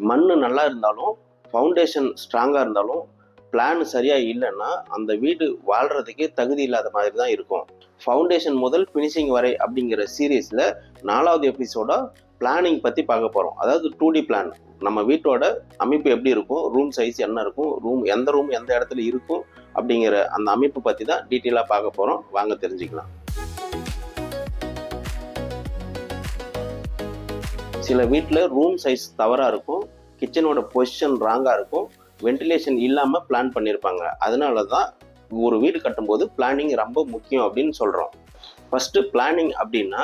மண் நல்லா இருந்தாலும் ஃபவுண்டேஷன் ஸ்ட்ராங்காக இருந்தாலும் பிளான் சரியாக இல்லைன்னா அந்த வீடு வாழ்கிறதுக்கே தகுதி இல்லாத மாதிரி தான் இருக்கும். ஃபவுண்டேஷன் முதல் ஃபினிஷிங் வரை அப்படிங்கிற சீரீஸில் 4வது எபிசோட பிளானிங் பற்றி பார்க்க போகிறோம். அதாவது 2D பிளான், நம்ம வீட்டோட அமைப்பு எப்படி இருக்கும், ரூம் சைஸ் என்ன இருக்கும், எந்த ரூம் எந்த இடத்துல இருக்கும் அப்படிங்கிற அந்த அமைப்பு பற்றி தான் டீட்டெயிலாக பார்க்க போகிறோம். வாங்க தெரிஞ்சுக்கலாம். சில வீட்டில் ரூம் சைஸ் தவறாக இருக்கும், கிச்சனோட பொசிஷன் ராங்காக இருக்கும், வென்டிலேஷன் இல்லாமல் பிளான் பண்ணியிருப்பாங்க. அதனால தான் ஒரு வீடு கட்டும்போது பிளானிங் ரொம்ப முக்கியம் அப்படின்னு சொல்கிறோம். ஃபஸ்ட்டு பிளானிங் அப்படின்னா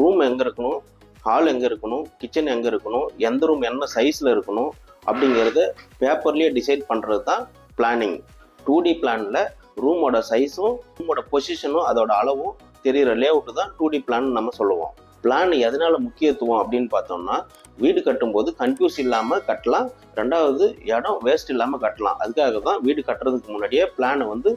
ரூம் எங்கே இருக்கணும், ஹால் எங்கே இருக்கணும், கிச்சன் எங்கே இருக்கணும், எந்த ரூம் என்ன சைஸில் இருக்கணும் அப்படிங்கிறத பேப்பர்லேயே டிசைட் பண்ணுறது தான் பிளானிங். 2D பிளானில் ரூமோட சைஸும் ரூமோட பொசிஷனும் அதோட அளவும் தெரிகிற லேஅவுட்டு தான் 2D பிளான் நம்ம சொல்லுவோம். பிளான் எதனால முக்கியத்துவம் அப்படின்னு பார்த்தோம்னா, வீடு கட்டும்போது கன்ஃபியூஸ் இல்லாமல் கட்டலாம், ரெண்டாவது இடம் வேஸ்ட் இல்லாமல் கட்டலாம். அதுக்காக தான் வீடு கட்டுறதுக்கு முன்னாடியே பிளானை வந்து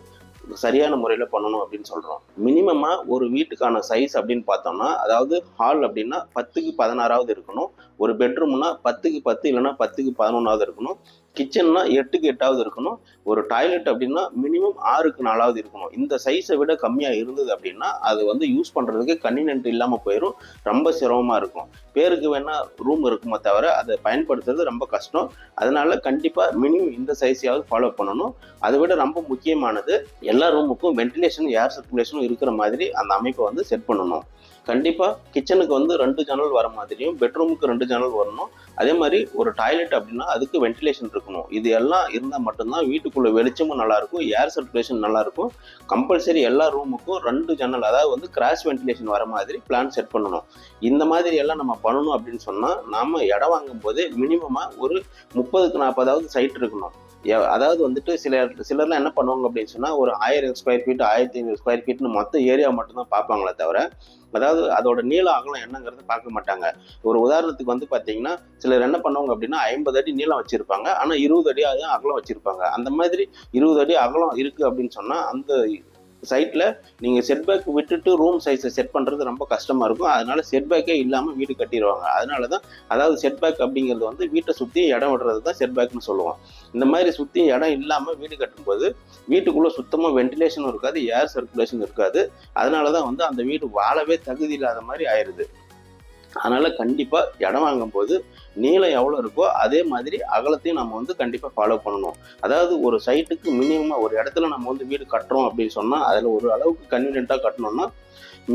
சரியான முறையில் பண்ணணும் அப்படின்னு சொல்கிறோம். மினிமமாக ஒரு வீட்டுக்கான சைஸ் அப்படின்னு பார்த்தோம்னா, அதாவது ஹால் அப்படின்னா 10க்கு 16ஆவது இருக்கணும், ஒரு பெட்ரூம்னா 10க்கு 10 இல்லைன்னா 10க்கு 11ஆவது இருக்கணும், கிச்சன்னா 8க்கு 8ஆவது இருக்கணும், ஒரு டாய்லெட் அப்படின்னா மினிமம் 6க்கு 4ஆவது இருக்கணும். இந்த சைஸை விட கம்மியாக இருந்தது அப்படின்னா அது வந்து யூஸ் பண்ணுறதுக்கு கன்வீனியன்ட் இல்லாமல் போயிடும், ரொம்ப சிரமமாக இருக்கும். பேருக்கு வேணால் ரூம் இருக்குமே தவிர அதை பயன்படுத்துறது ரொம்ப கஷ்டம். அதனால கண்டிப்பாக மினிமம் இந்த சைஸையாவது ஃபாலோ பண்ணணும். அதை விட ரொம்ப முக்கியமானது, எல்லா ரூமுக்கும் வென்டிலேஷன் ஏர் சர்க்குலேஷனும் இருக்கிற மாதிரி அந்த அமைப்பை வந்து செட் பண்ணணும். கண்டிப்பாக கிச்சனுக்கு வந்து 2 ஜன்னல் வர மாதிரியும் பெட்ரூமுக்கு 2 ஜன்னல் வரணும். அதே மாதிரி ஒரு டாய்லெட் அப்படின்னா அதுக்கு வென்டிலேஷன் இருக்கணும். இது எல்லாம் இருந்தால் மட்டும்தான் வீட்டுக்குள்ளே வெளிச்சமும் நல்லாயிருக்கும், ஏர் சர்க்குலேஷன் நல்லாயிருக்கும். கம்பல்சரி எல்லா ரூமுக்கும் 2 ஜன்னல், அதாவது வந்து கிராஸ் வென்டிலேஷன் வர மாதிரி பிளான் செட் பண்ணணும். இந்த மாதிரி எல்லாம் நம்ம பண்ணணும் அப்படின்னு சொன்னால் நாம் இடம் வாங்கும் போதே மினிமமாக ஒரு 30க்கு 40ஆவது சைட் இருக்கணும். அதாவது வந்துட்டு சிலர்லாம் என்ன பண்ணுவாங்க அப்படின்னு சொன்னால், ஒரு 1000 ஸ்கொயர் ஃபீட் 1500 ஸ்கொயர் ஃபீட்னு மொத்த ஏரியா மட்டும்தான் பார்ப்பாங்களே தவிர, அதாவது அதோட நீள அகலம் என்னங்கிறத பார்க்க மாட்டாங்க. ஒரு உதாரணத்துக்கு வந்து பார்த்தீங்கன்னா, சிலர் என்ன பண்ணுவாங்க அப்படின்னா 50 அடி நீளம் வச்சுருப்பாங்க, ஆனால் 20 அடி அகலம் வச்சுருப்பாங்க. அந்த மாதிரி 20 அடி அகலம் இருக்குது அப்படின்னு சொன்னால் அந்த சைட்டில் நீங்கள் செட்பேக் விட்டுட்டு ரூம் சைஸை செட் பண்ணுறது ரொம்ப கஷ்டமாக இருக்கும். அதனால செட்பேக்கே இல்லாமல் வீடு கட்டிடுவாங்க. அதனால தான், அதாவது செட்பேக் அப்படிங்கிறது வந்து வீட்டை சுற்றி இடம் விடுறது தான் செட்பேக்னு சொல்லுவோம். இந்த மாதிரி சுற்றி இடம் இல்லாமல் வீடு கட்டும்போது வீட்டுக்குள்ளே சுத்தமாக வென்டிலேஷனும் இருக்காது, ஏர் சர்க்குலேஷன் இருக்காது. அதனால தான் வந்து அந்த வீடு வாழவே தகுதி இல்லாத மாதிரி ஆயிடுது. அதனால் கண்டிப்பாக இடம் வாங்கும்போது நீளம் எவ்வளோ இருக்கோ அதே மாதிரி அகலத்தையும் நம்ம வந்து கண்டிப்பாக ஃபாலோ பண்ணணும். அதாவது ஒரு சைட்டுக்கு மினிமமாக ஒரு இடத்துல நம்ம வந்து வீடு கட்டுறோம் அப்படின்னு சொன்னால் அதில் ஒரு அளவுக்கு கன்வீனியண்ட்டாக கட்டணும்னா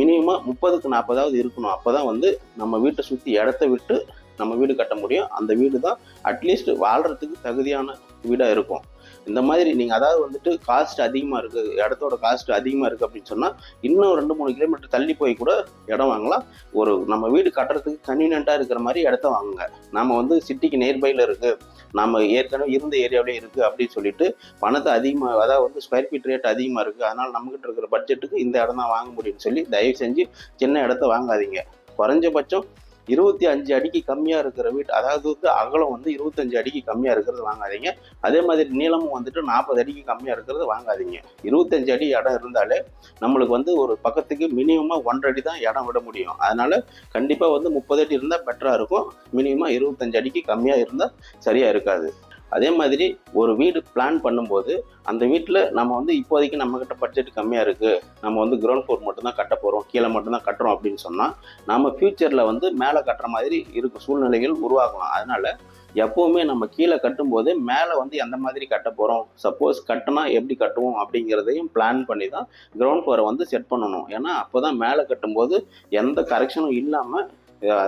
மினிமமாக 30க்கு 40ஆவது இருக்கணும். அப்போ தான் வந்து நம்ம வீட்டை சுற்றி இடத்த விட்டு நம்ம வீடு கட்ட முடியும். அந்த வீடு தான் அட்லீஸ்ட் வாழ்கிறதுக்கு தகுதியான வீடாக இருக்கும். இந்த மாதிரி நீங்கள் அதாவது வந்துட்டு காஸ்ட் அதிகமாக இருக்குது, இடத்தோட காஸ்ட் அதிகமாக இருக்குது அப்படின்னு சொன்னால் இன்னும் 2-3 கிலோமீட்டர் தள்ளி போய் கூட இடம் வாங்கலாம். ஒரு நம்ம வீடு கட்டுறதுக்கு கன்வீனியண்ட்டாக இருக்கிற மாதிரி இடத்த வாங்குங்க. நம்ம வந்து சிட்டிக்கு நியர்பையில் இருக்குது, நம்ம ஏற்கனவே இருந்த ஏரியாவிலே இருக்குது அப்படின்னு சொல்லிட்டு பணத்தை அதிகமாக, அதாவது வந்து ஸ்கொயர் ஃபீட் ரேட் அதிகமாக இருக்குது, அதனால் நம்மகிட்ட இருக்கிற பட்ஜெட்டுக்கு இந்த இடம் தான் வாங்க முடியும்னு சொல்லி தயவு செஞ்சு சின்ன இடத்த வாங்காதீங்க. குறைஞ்சபட்சம் 25 அடிக்கு கம்மியாக இருக்கிற வீட்டு, அதாவது வந்து அகலம் வந்து 25 அடிக்கு கம்மியாக இருக்கிறது வாங்காதீங்க. அதே மாதிரி நீளமும் வந்துட்டு 40 அடிக்கு கம்மியாக இருக்கிறது வாங்காதீங்க. 25 அடி இடம் இருந்தாலே நம்மளுக்கு வந்து ஒரு பக்கத்துக்கு மினிமமாக 1.5 அடி தான் இடம் விட முடியும். அதனால் கண்டிப்பாக வந்து 30 அடி இருந்தால் பெட்டராக இருக்கும். மினிமமாக 25 அடிக்கு கம்மியாக இருந்தால் சரியாக இருக்காது. அதே மாதிரி ஒரு வீடு பிளான் பண்ணும்போது அந்த வீட்டில் நம்ம வந்து இப்போதைக்கு நம்மக்கிட்ட பட்ஜெட் கம்மியாக இருக்குது, நம்ம வந்து கிரவுண்ட் ஃப்ளோர் மட்டும்தான் கட்ட போகிறோம், கீழே மட்டும்தான் கட்டுறோம் அப்படின்னு சொன்னால் நம்ம ஃப்யூச்சரில் வந்து மேலே கட்டுற மாதிரி இருக்கும் சூழ்நிலைகள் உருவாகலாம். அதனால் எப்போவுமே நம்ம கீழே கட்டும்போது மேலே வந்து எந்த மாதிரி கட்ட போகிறோம், சப்போஸ் கட்டினா எப்படி கட்டுவோம் அப்படிங்கிறதையும் பிளான் பண்ணி தான் கிரவுண்ட் ஃப்ளோரை வந்து செட் பண்ணணும். ஏன்னா அப்போ தான் மேலே கட்டும்போது எந்த கரெக்ஷனும் இல்லாமல்,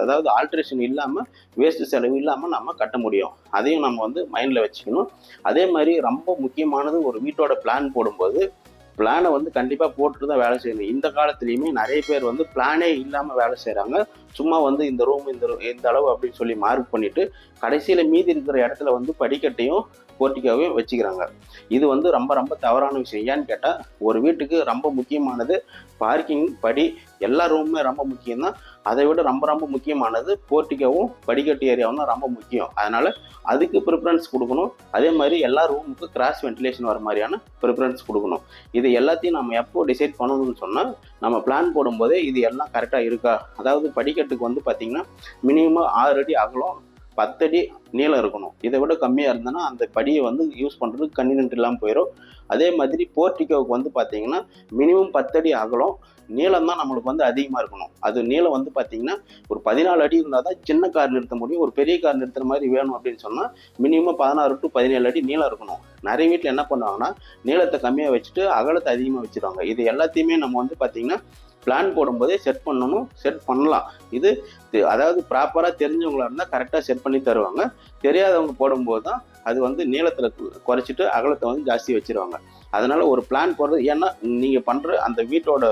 அதாவது ஆல்ட்ரேஷன் இல்லாமல், வேஸ்ட் செலவு இல்லாமல் நம்ம கட்ட முடியும். அதையும் நம்ம வந்து மைண்டில் வச்சுக்கணும். அதே மாதிரி ரொம்ப முக்கியமானது, ஒரு வீட்டோட பிளான் போடும்போது பிளானை வந்து கண்டிப்பாக போட்டுட்டு தான் வேலை செய்யணும். இந்த காலத்துலேயுமே நிறைய பேர் வந்து பிளானே இல்லாமல் வேலை செய்கிறாங்க. சும்மா வந்து இந்த ரூம் இந்த அளவு அப்படின்னு சொல்லி மார்க் பண்ணிவிட்டு கடைசியில் மீதி இருக்கிற இடத்துல வந்து படிக்கட்டையும் போர்ட்டிக்காவையும் வச்சுக்கிறாங்க. இது வந்து ரொம்ப ரொம்ப தவறான விஷயம். ஏன்னு கேட்டால் ஒரு வீட்டுக்கு ரொம்ப முக்கியமானது பார்க்கிங், படி, எல்லா ரூமுமே ரொம்ப முக்கியம்தான். அதை விட ரொம்ப ரொம்ப முக்கியமானது போர்ட்டிக்காவும் படிக்கட்டு ஏரியாவும் தான் ரொம்ப முக்கியம். அதனால் அதுக்கு ப்ரிஃபரன்ஸ் கொடுக்கணும். அதே மாதிரி எல்லா ரூமுக்கு கிராஸ் வென்டிலேஷன் வர மாதிரியான ப்ரிஃபரன்ஸ் கொடுக்கணும். இது எல்லாத்தையும் நம்ம எப்போ டிசைட் பண்ணணும்னு சொன்னால், நம்ம பிளான் போடும்போதே இது எல்லாம் கரெக்டாக இருக்கா. அதாவது படிக்கட்டுக்கு வந்து பார்த்திங்கன்னா மினிமம் 6 அடி அகலம், 10 அடி நீளம் இருக்கணும். இதை விட கம்மியாக இருந்ததுன்னா அந்த படியை வந்து யூஸ் பண்ணுறதுக்கு கன்வீனியன்ட் இல்லாமல் போயிடும். அதே மாதிரி போர்ட்டிகோவுக்கு வந்து பார்த்தீங்கன்னா மினிமம் 10 அடி அகலம், நீளம் தான் நம்மளுக்கு வந்து அதிகமாக இருக்கணும். அது நீளம் வந்து பார்த்தீங்கன்னா ஒரு 14 அடி இருந்தால் தான் சின்ன கார் நிறுத்த முடியும். ஒரு பெரிய கார் நிறுத்துற மாதிரி வேணும் அப்படின்னு சொன்னால் மினிமம் 16 to 17 அடி நீளம் இருக்கணும். நிறைய வீட்டில் என்ன பண்ணுவாங்கன்னா நீளத்தை கம்மியாக வச்சுட்டு அகலத்தை அதிகமாக வச்சுருவாங்க. இது எல்லாத்தையுமே நம்ம வந்து பார்த்தீங்கன்னா பிளான் போடும்போதே செட் பண்ணணும், செட் பண்ணலாம். இது அதாவது ப்ராப்பராக தெரிஞ்சவங்களா இருந்தால் கரெக்டாக செட் பண்ணி தருவாங்க. தெரியாதவங்க போடும்போது தான் அது வந்து நீளத்தில் குறைச்சிட்டு அகலத்தை வந்து ஜாஸ்தி வச்சுருவாங்க. அதனால் ஒரு பிளான் போடுறது, ஏன்னா நீங்கள் பண்ணுற அந்த வீட்டோட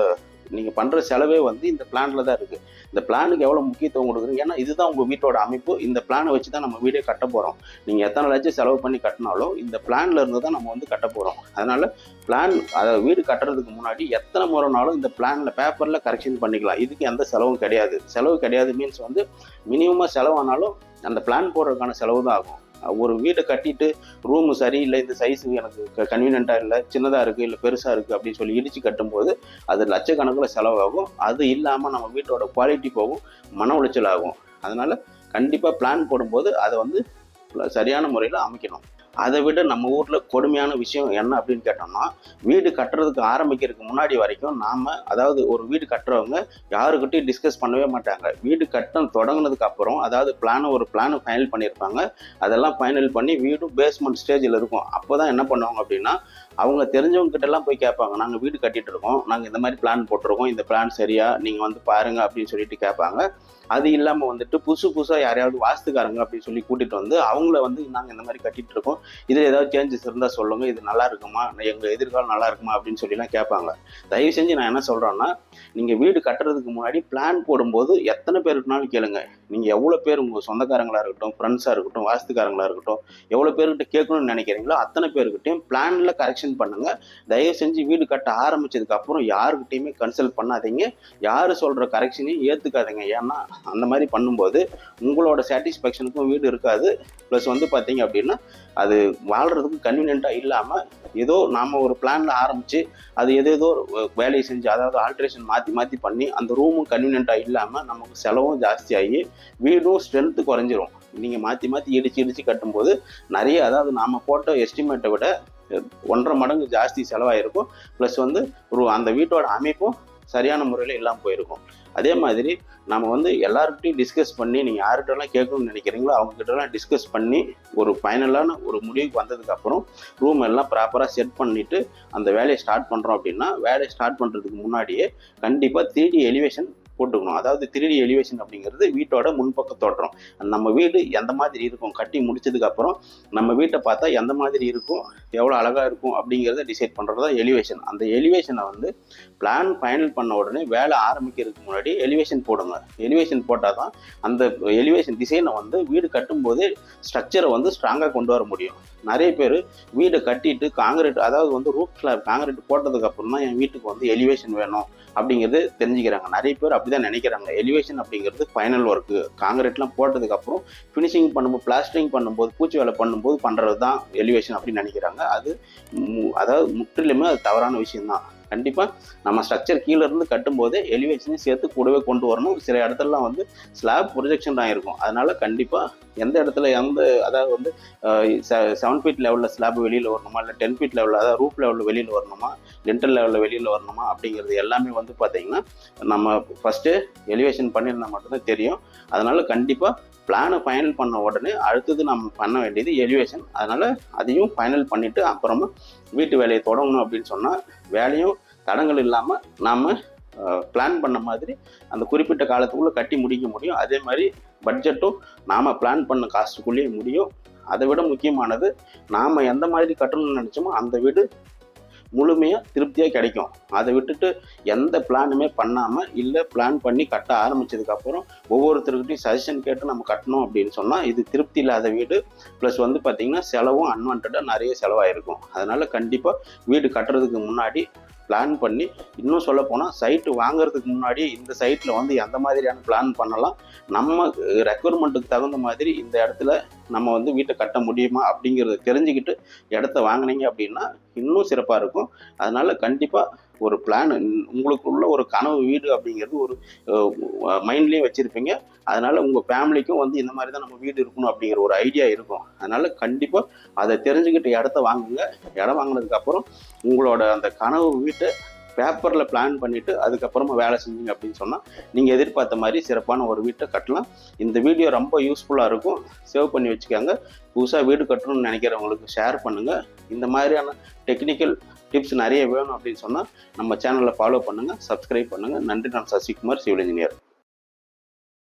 நீங்கள் பண்ணுற செலவே வந்து இந்த பிளானில் தான் இருக்குது. இந்த பிளானுக்கு எவ்வளோ முக்கியத்துவம் கொடுக்குறீங்க, ஏன்னா இதுதான் உங்கள் வீட்டோட அமைப்பு. இந்த பிளானை வச்சு தான் நம்ம வீடே கட்ட போகிறோம். நீங்கள் எத்தனை லட்சம் செலவு பண்ணி கட்டினாலும் இந்த பிளானில் இருந்து தான் நம்ம வந்து கட்ட போகிறோம். அதனால் பிளான், அதாவது வீடு கட்டுறதுக்கு முன்னாடி எத்தனை முறைனாலும் இந்த பிளானில் பேப்பரில் கரெக்ஷன் பண்ணிக்கலாம். இதுக்கு எந்த செலவும் கிடையாது. செலவு கிடையாது மீன்ஸ் வந்து மினிமமாக செலவானாலும் அந்த பிளான் போடுறதுக்கான செலவு தான் ஆகும். ஒரு வீட்டை கட்டிட்டு ரூமு சரியில்லை, இந்த சைஸு எனக்கு கன்வீனியண்ட்டாக இல்லை, சின்னதாக இருக்குது இல்லை பெருசாக இருக்குது அப்படின்னு சொல்லி இடித்து கட்டும்போது அது லட்சக்கணக்கில் செலவாகும். அது இல்லாமல் நம்ம வீட்டோட குவாலிட்டி போகும், மன உளைச்சல் ஆகும். அதனால் கண்டிப்பாக பிளான் போடும்போது அதை வந்து சரியான முறையில் அமைக்கணும். அதை விட நம்ம ஊரில் கொடுமையான விஷயம் என்ன அப்படின்னு கேட்டோம்னா, வீடு கட்டுறதுக்கு ஆரம்பிக்கிறதுக்கு முன்னாடி வரைக்கும் அதாவது ஒரு வீடு கட்டுறவங்க யாருக்கிட்டையும் டிஸ்கஸ் பண்ணவே மாட்டாங்க. வீடு கட்ட தொடங்கினதுக்கு அப்புறம், அதாவது ஒரு பிளானை ஃபைனல் பண்ணியிருப்பாங்க. அதெல்லாம் ஃபைனல் பண்ணி வீடும் பேஸ்மெண்ட் ஸ்டேஜில் இருக்கும். அப்போ தான் என்ன பண்ணுவாங்க அப்படின்னா, அவங்க தெரிஞ்சவங்க கிட்டலாம் போய் கேட்பாங்க, நாங்கள் வீடு கட்டிகிட்டு இருக்கோம், நாங்கள் இந்த மாதிரி பிளான் போட்டிருக்கோம், இந்த பிளான் சரியா நீங்கள் வந்து பாருங்கள் அப்படின்னு சொல்லிட்டு கேட்பாங்க. அது இல்லாமல் வந்துட்டு புதுசாக யாரையாவது வாஸ்துக்காரங்க அப்படின்னு சொல்லி கூட்டிகிட்டு வந்து அவங்கள வந்து நாங்கள் இந்த மாதிரி கட்டிகிட்டு இருக்கோம், இதில் ஏதாவது சேஞ்சஸ் இருந்தால் சொல்லுங்கள், இது நல்லா இருக்குமா, எங்கள் எதிர்காலம் நல்லா இருக்குமா அப்படின்னு சொல்லிலாம் கேட்பாங்க. தயவு செஞ்சு நான் என்ன சொல்கிறேன்னா, நீங்கள் வீடு கட்டுறதுக்கு முன்னாடி பிளான் போடும்போது எத்தனை பேருக்குனாலும் கேளுங்க. நீங்கள் எவ்வளோ பேர் உங்கள் சொந்தக்காரங்களாக இருக்கட்டும், ஃப்ரெண்ட்ஸாக இருக்கட்டும், வாஸ்துக்காரங்களாக இருக்கட்டும், எவ்வளோ பேர்கிட்ட கேட்கணும்னு நினைக்கிறீங்களோ அத்தனை பேர்கிட்டையும் பிளானில் கரெக்ஷன் பண்ணுங்கள். தயவு செஞ்சு வீடு கட்ட ஆரம்பித்ததுக்கப்புறம் யாருக்கிட்டையுமே கன்சல்ட் பண்ணாதீங்க, யார் சொல்கிற கரெக்ஷனையும் ஏற்றுக்காதீங்க. ஏன்னா அந்த மாதிரி பண்ணும்போது உங்களோட சாட்டிஸ்ஃபேக்ஷனுக்கும் வீடு இருக்காது. ப்ளஸ் வந்து பார்த்தீங்க அப்படின்னா அது வாழ்கிறதுக்கு கன்வீனியண்ட்டாக இல்லாமல் ஏதோ நாம் ஒரு பிளானில் ஆரம்பித்து அது ஏதேதோ வேலையை செஞ்சு, அதாவது ஆல்ட்ரேஷன் மாற்றி பண்ணி அந்த ரூமும் கன்வீனியண்ட்டாக இல்லாமல் நமக்கு செலவும் ஜாஸ்தியாகி வீடும் ஸ்ட்ரென்த்து குறைஞ்சிரும். நீங்கள் மாற்றி இடித்து கட்டும்போது நிறைய, அதாவது நாம் போட்ட எஸ்டிமேட்டை விட 1.5 மடங்கு ஜாஸ்தி செலவாயிருக்கும். ப்ளஸ் வந்து அந்த வீட்டோட அமைப்பும் சரியான முறையில் இல்லாமல் போயிருக்கும். அதே மாதிரி நம்ம வந்து எல்லாருக்கிட்டையும் டிஸ்கஸ் பண்ணி, நீங்கள் யார்கிட்டலாம் கேட்கணும்னு நினைக்கிறீங்களோ அவங்ககிட்டலாம் டிஸ்கஸ் பண்ணி ஒரு ஃபைனலான ஒரு முடிவுக்கு வந்ததுக்கப்புறம் ரூம் எல்லாம் ப்ராப்பராக செட் பண்ணிவிட்டு அந்த வேலையை ஸ்டார்ட் பண்ணுறோம் அப்படின்னா, வேலையை ஸ்டார்ட் பண்ணுறதுக்கு முன்னாடியே கண்டிப்பாக 3D எலிவேஷன் போட்டுக்கணும். அதாவது 3D எலிவேஷன் அப்படிங்கிறது வீட்டோட முன்பக்க தோற்றம். நம்ம வீடு எந்த மாதிரி இருக்கும், கட்டி முடிச்சதுக்கப்புறம் நம்ம வீட்டை பார்த்தா எந்த மாதிரி இருக்கும், எவ்வளோ அழகாக இருக்கும் அப்படிங்கிறத டிசைட் பண்ணுறது தான் எலிவேஷன். அந்த எலிவேஷனை வந்து பிளான் ஃபைனல் பண்ண உடனே வேலை ஆரம்பிக்கிறதுக்கு முன்னாடி எலிவேஷன் போடுங்க. எலிவேஷன் போட்டால் தான் அந்த எலிவேஷன் டிசைனை வந்து வீடு கட்டும்போதே ஸ்ட்ரக்சரை வந்து ஸ்ட்ராங்காக கொண்டு வர முடியும். நிறைய பேர் வீடை கட்டிட்டு காங்கிரீட், அதாவது வந்து ரூஃப் ஸ்லாப் காங்கிரீட் போட்டதுக்கப்புறம் தான் என் வீட்டுக்கு வந்து எலிவேஷன் வேணும் அப்படிங்கிறது தெரிஞ்சுக்கிறாங்க. நிறைய பேர் அப்படி தான் நினைக்கிறாங்க. எலிவேஷன் அப்படிங்கிறது ஃபைனல் ஒர்க்கு. காங்கிரீட்லாம் போட்டதுக்கப்புறம் ஃபினிஷிங் பண்ணும்போது, பிளாஸ்டரிங் பண்ணும்போது, பூச்சி வேலை பண்ணும்போது பண்ணுறது தான் எலிவேஷன் அப்படின்னு நினைக்கிறாங்க. அதாவது முற்றிலுமே அது தவறான விஷயம்தான். கண்டிப்பாக நம்ம ஸ்ட்ரக்சர் கீழே இருந்து கட்டும்போதே எலிவேஷனையும் சேர்த்து கூடவே கொண்டு வரணும். சில இடத்துலலாம் வந்து ஸ்லாப் ப்ரொஜெக்ஷன் ஆகிருக்கும். அதனால் கண்டிப்பாக எந்த இடத்துல அதாவது வந்து 7 ஃபீட் லெவலில் ஸ்லாப் வெளியில் வரணுமா, இல்லை 10 ஃபீட் லெவலில், அதாவது ரூப் லெவலில் வெளியில் வரணுமா, லிண்டல் லெவலில் வெளியில் வரணுமா அப்படிங்கிறது எல்லாமே வந்து பார்த்திங்கன்னா நம்ம ஃபஸ்ட்டு எலிவேஷன் பண்ணியிருந்தால் மட்டும்தான் தெரியும். அதனால் கண்டிப்பாக பிளானை ஃபைனல் பண்ண உடனே அடுத்தது நம்ம பண்ண வேண்டியது எலிவேஷன். அதனால் அதையும் ஃபைனல் பண்ணிவிட்டு அப்புறமா வீட்டு வேலையை தொடங்கணும் அப்படின்னு சொன்னால் வேலையும் தடங்கள் இல்லாமல் நாம் பிளான் பண்ண மாதிரி அந்த குறிப்பிட்ட காலத்துக்குள்ளே கட்டி முடிக்க முடியும். அதே மாதிரி பட்ஜெட்டும் நாம் பிளான் பண்ண காஸ்ட்டுக்குள்ளேயே முடியும். அதை விட முக்கியமானது, நாம் எந்த மாதிரி கட்டணும்னு நினச்சோமோ அந்த வீடு முழுமையாக திருப்தியாக கிடைக்கும். அதை விட்டுட்டு எந்த பிளானுமே பண்ணாமல், இல்லை பிளான் பண்ணி கட்ட ஆரம்பித்ததுக்கப்புறம் ஒவ்வொருத்தருக்கிட்டையும் சஜஷன் கேட்டு நம்ம கட்டணும் அப்படின்னு சொன்னால் இது திருப்தி இல்லாத வீடு. ப்ளஸ் வந்து பார்த்திங்கன்னா செலவும் அன்வான்டாக நிறைய செலவாயிருக்கும். அதனால் கண்டிப்பாக வீடு கட்டுறதுக்கு முன்னாடி பிளான் பண்ணி, இன்னும் சொல்ல போனால் சைட்டு வாங்குறதுக்கு முன்னாடி இந்த சைட்டில் வந்து எந்த மாதிரியான பிளான் பண்ணலாம், நம்ம ரெக்குவயர்மெண்ட்டுக்கு தகுந்த மாதிரி இந்த இடத்துல நம்ம வந்து வீட்டை கட்ட முடியுமா அப்படிங்கிறத தெரிஞ்சுக்கிட்டு இடத்த வாங்கினீங்க அப்படின்னா இன்னும் சிறப்பாக இருக்கும். அதனால கண்டிப்பாக ஒரு பிளான், உங்களுக்குள்ள ஒரு கனவு வீடு அப்படிங்கிறது ஒரு மைண்ட்லேயே வச்சுருப்பீங்க. அதனால் உங்கள் ஃபேமிலிக்கும் வந்து இந்த மாதிரி தான் நம்ம வீடு இருக்கணும் அப்படிங்கிற ஒரு ஐடியா இருக்கும். அதனால் கண்டிப்பாக அதை தெரிஞ்சுக்கிட்டு இடத்த வாங்குங்க. இடம் வாங்கினதுக்கப்புறம் உங்களோட அந்த கனவு வீட்டை பேப்பரில் பிளான் பண்ணிவிட்டு அதுக்கப்புறமா வேலை செஞ்சீங்க அப்படின்னு சொன்னால் நீங்கள் எதிர்பார்த்த மாதிரி சிறப்பான ஒரு வீட்டை கட்டலாம். இந்த வீடியோ ரொம்ப யூஸ்ஃபுல்லாக இருக்கும். சேவ் பண்ணி வச்சுக்கோங்க. புதுசாக வீடு கட்டணும்னு நினைக்கிறவங்களுக்கு ஷேர் பண்ணுங்கள். இந்த மாதிரியான டெக்னிக்கல் டிப்ஸ் நிறைய வேணும் அப்படின்னு சொன்னால் நம்ம சேனலை ஃபாலோ பண்ணுங்கள், சப்ஸ்கிரைப் பண்ணுங்கள். நன்றி. நான் சசிகுமார், சிவில் இன்ஜினியர்.